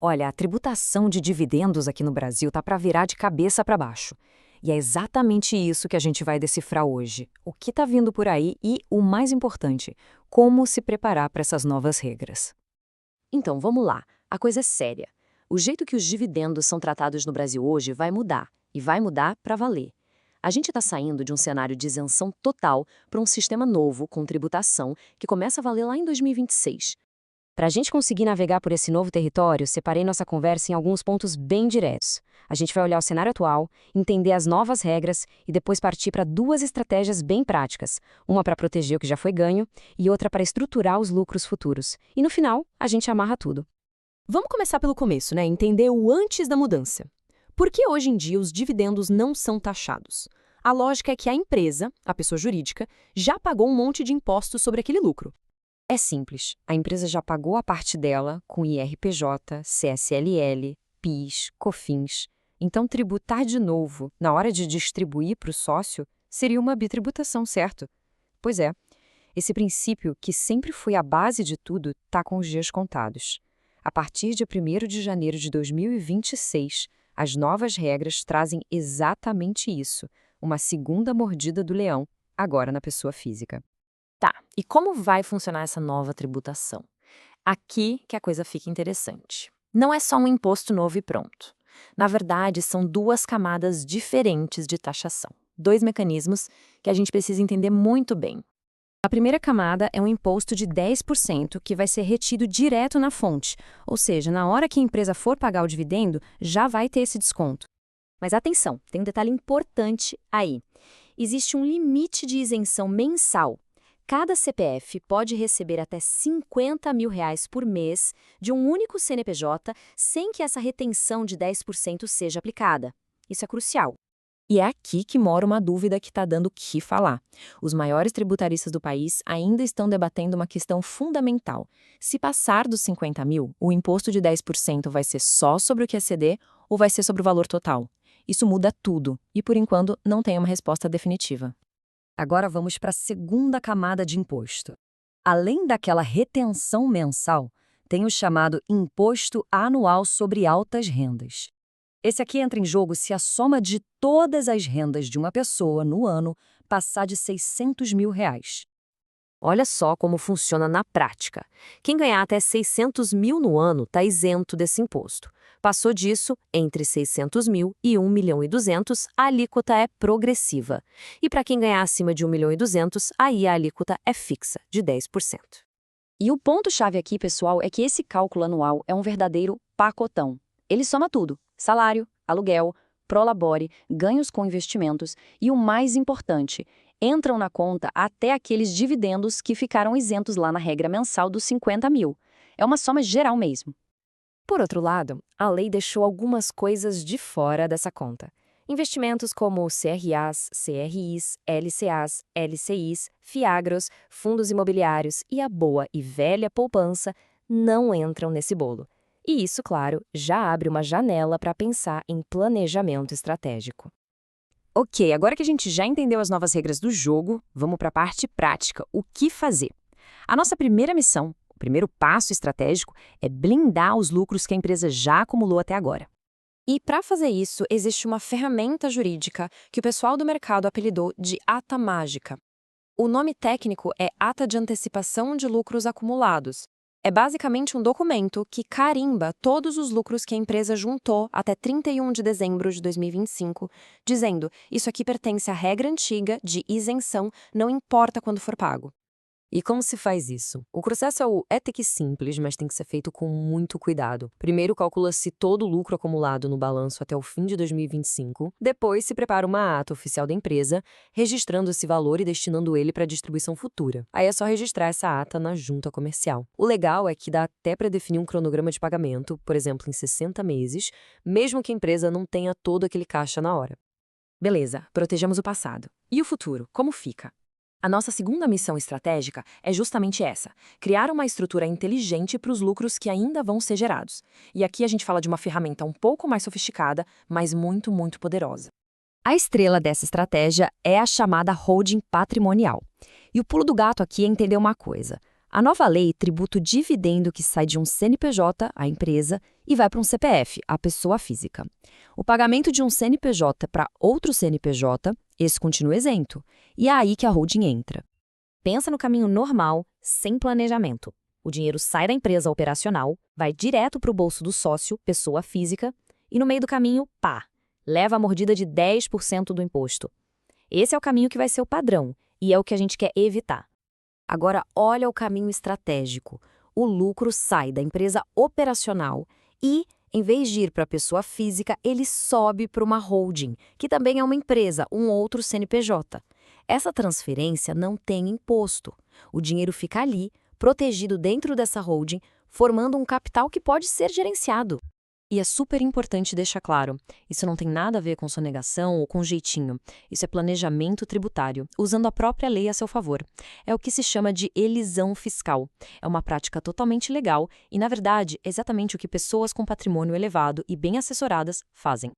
Olha, a tributação de dividendos aqui no Brasil tá para virar de cabeça para baixo. E é exatamente isso que a gente vai decifrar hoje. O que está vindo por aí e, o mais importante, como se preparar para essas novas regras. Então, vamos lá. A coisa é séria. O jeito que os dividendos são tratados no Brasil hoje vai mudar, e vai mudar para valer. A gente está saindo de um cenário de isenção total para um sistema novo com tributação que começa a valer lá em 2026. Para a gente conseguir navegar por esse novo território, separei nossa conversa em alguns pontos bem diretos. A gente vai olhar o cenário atual, entender as novas regras e depois partir para duas estratégias bem práticas. Uma para proteger o que já foi ganho e outra para estruturar os lucros futuros. E no final, a gente amarra tudo. Vamos começar pelo começo, né? Entender o antes da mudança. Por que hoje em dia os dividendos não são taxados? A lógica é que a empresa, a pessoa jurídica, já pagou um monte de impostos sobre aquele lucro. É simples. A empresa já pagou a parte dela com IRPJ, CSLL, PIS, COFINS. Então, tributar de novo na hora de distribuir para o sócio seria uma bitributação, certo? Pois é. Esse princípio, que sempre foi a base de tudo, está com os dias contados. A partir de 1º de janeiro de 2026, as novas regras trazem exatamente isso, uma segunda mordida do leão, agora na pessoa física. Tá, e como vai funcionar essa nova tributação? Aqui que a coisa fica interessante. Não é só um imposto novo e pronto. Na verdade, são duas camadas diferentes de taxação. Dois mecanismos que a gente precisa entender muito bem. A primeira camada é um imposto de 10% que vai ser retido direto na fonte, ou seja, na hora que a empresa for pagar o dividendo, já vai ter esse desconto. Mas atenção, tem um detalhe importante aí. Existe um limite de isenção mensal. Cada CPF pode receber até R$ 50 mil por mês de um único CNPJ sem que essa retenção de 10% seja aplicada. Isso é crucial. E é aqui que mora uma dúvida que está dando o que falar. Os maiores tributaristas do país ainda estão debatendo uma questão fundamental. Se passar dos 50 mil, o imposto de 10% vai ser só sobre o QCD ou vai ser sobre o valor total? Isso muda tudo e, por enquanto, não tem uma resposta definitiva. Agora vamos para a segunda camada de imposto. Além daquela retenção mensal, tem o chamado Imposto Anual sobre Altas Rendas. Esse aqui entra em jogo se a soma de todas as rendas de uma pessoa no ano passar de R$ 600 mil. Olha só como funciona na prática. Quem ganhar até 600 mil no ano está isento desse imposto. Passou disso, entre 600 mil e 1.200.000, a alíquota é progressiva. E para quem ganhar acima de 1.200.000, aí a alíquota é fixa, de 10%. E o ponto-chave aqui, pessoal, é que esse cálculo anual é um verdadeiro pacotão. Ele soma tudo: salário, aluguel, prolabore, ganhos com investimentos e, o mais importante, entram na conta até aqueles dividendos que ficaram isentos lá na regra mensal dos 50 mil. É uma soma geral mesmo. Por outro lado, a lei deixou algumas coisas de fora dessa conta. Investimentos como CRAs, CRIs, LCAs, LCIs, FIAGROS, fundos imobiliários e a boa e velha poupança não entram nesse bolo. E isso, claro, já abre uma janela para pensar em planejamento estratégico. Ok, agora que a gente já entendeu as novas regras do jogo, vamos para a parte prática, o que fazer. A nossa primeira missão, o primeiro passo estratégico, é blindar os lucros que a empresa já acumulou até agora. E para fazer isso, existe uma ferramenta jurídica que o pessoal do mercado apelidou de ata mágica. O nome técnico é Ata de Antecipação de Lucros Acumulados. É basicamente um documento que carimba todos os lucros que a empresa juntou até 31 de dezembro de 2025, dizendo: isso aqui pertence à regra antiga de isenção, não importa quando for pago. E como se faz isso? O processo é até que simples, mas tem que ser feito com muito cuidado. Primeiro calcula-se todo o lucro acumulado no balanço até o fim de 2025. Depois se prepara uma ata oficial da empresa, registrando esse valor e destinando ele para distribuição futura. Aí é só registrar essa ata na junta comercial. O legal é que dá até para definir um cronograma de pagamento, por exemplo, em 60 meses, mesmo que a empresa não tenha todo aquele caixa na hora. Beleza, protejamos o passado. E o futuro, como fica? A nossa segunda missão estratégica é justamente essa: criar uma estrutura inteligente para os lucros que ainda vão ser gerados. E aqui a gente fala de uma ferramenta um pouco mais sofisticada, mas muito, muito poderosa. A estrela dessa estratégia é a chamada holding patrimonial. E o pulo do gato aqui é entender uma coisa. A nova lei tributa o dividendo que sai de um CNPJ, a empresa, e vai para um CPF, a pessoa física. O pagamento de um CNPJ para outro CNPJ, esse continua isento. E é aí que a holding entra. Pensa no caminho normal, sem planejamento. O dinheiro sai da empresa operacional, vai direto para o bolso do sócio, pessoa física, e no meio do caminho, pá, leva a mordida de 10% do imposto. Esse é o caminho que vai ser o padrão, e é o que a gente quer evitar. Agora, olha o caminho estratégico. O lucro sai da empresa operacional e, em vez de ir para a pessoa física, ele sobe para uma holding, que também é uma empresa, um outro CNPJ. Essa transferência não tem imposto. O dinheiro fica ali, protegido dentro dessa holding, formando um capital que pode ser gerenciado. E é super importante deixar claro, isso não tem nada a ver com sonegação ou com jeitinho. Isso é planejamento tributário, usando a própria lei a seu favor. É o que se chama de elisão fiscal. É uma prática totalmente legal e, na verdade, é exatamente o que pessoas com patrimônio elevado e bem assessoradas fazem.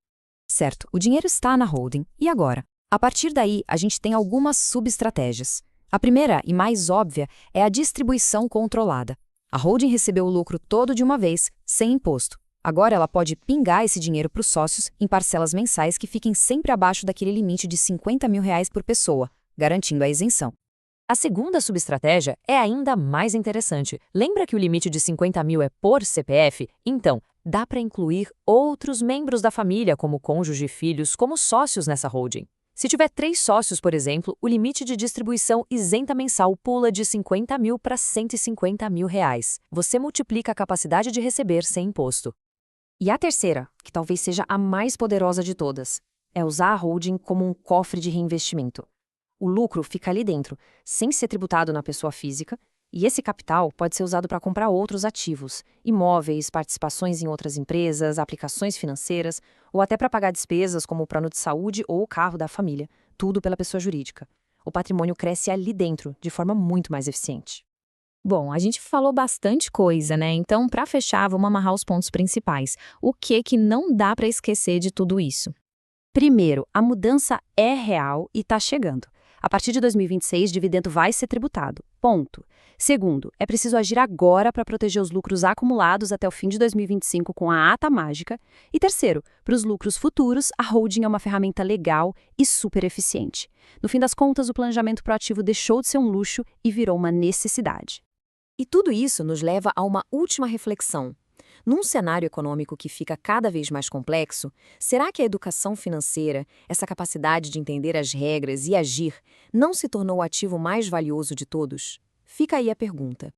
Certo, o dinheiro está na holding. E agora? A partir daí, a gente tem algumas subestratégias. A primeira e mais óbvia é a distribuição controlada. A holding recebeu o lucro todo de uma vez, sem imposto. Agora ela pode pingar esse dinheiro para os sócios em parcelas mensais que fiquem sempre abaixo daquele limite de R$50 mil por pessoa, garantindo a isenção. A segunda subestratégia é ainda mais interessante. Lembra que o limite de 50 mil é por CPF? Então, dá para incluir outros membros da família, como cônjuge e filhos, como sócios nessa holding. Se tiver 3 sócios, por exemplo, o limite de distribuição isenta mensal pula de 50 mil para 150 mil reais. Você multiplica a capacidade de receber sem imposto. E a terceira, que talvez seja a mais poderosa de todas, é usar a holding como um cofre de reinvestimento. O lucro fica ali dentro, sem ser tributado na pessoa física, e esse capital pode ser usado para comprar outros ativos, imóveis, participações em outras empresas, aplicações financeiras, ou até para pagar despesas como o plano de saúde ou o carro da família, tudo pela pessoa jurídica. O patrimônio cresce ali dentro, de forma muito mais eficiente. Bom, a gente falou bastante coisa, né? Então, para fechar, vamos amarrar os pontos principais. O que não dá para esquecer de tudo isso? Primeiro, a mudança é real e está chegando. A partir de 2026, dividendo vai ser tributado. Ponto. Segundo, é preciso agir agora para proteger os lucros acumulados até o fim de 2025 com a ata mágica. E terceiro, para os lucros futuros, a holding é uma ferramenta legal e super eficiente. No fim das contas, o planejamento proativo deixou de ser um luxo e virou uma necessidade. E tudo isso nos leva a uma última reflexão. Num cenário econômico que fica cada vez mais complexo, será que a educação financeira, essa capacidade de entender as regras e agir, não se tornou o ativo mais valioso de todos? Fica aí a pergunta.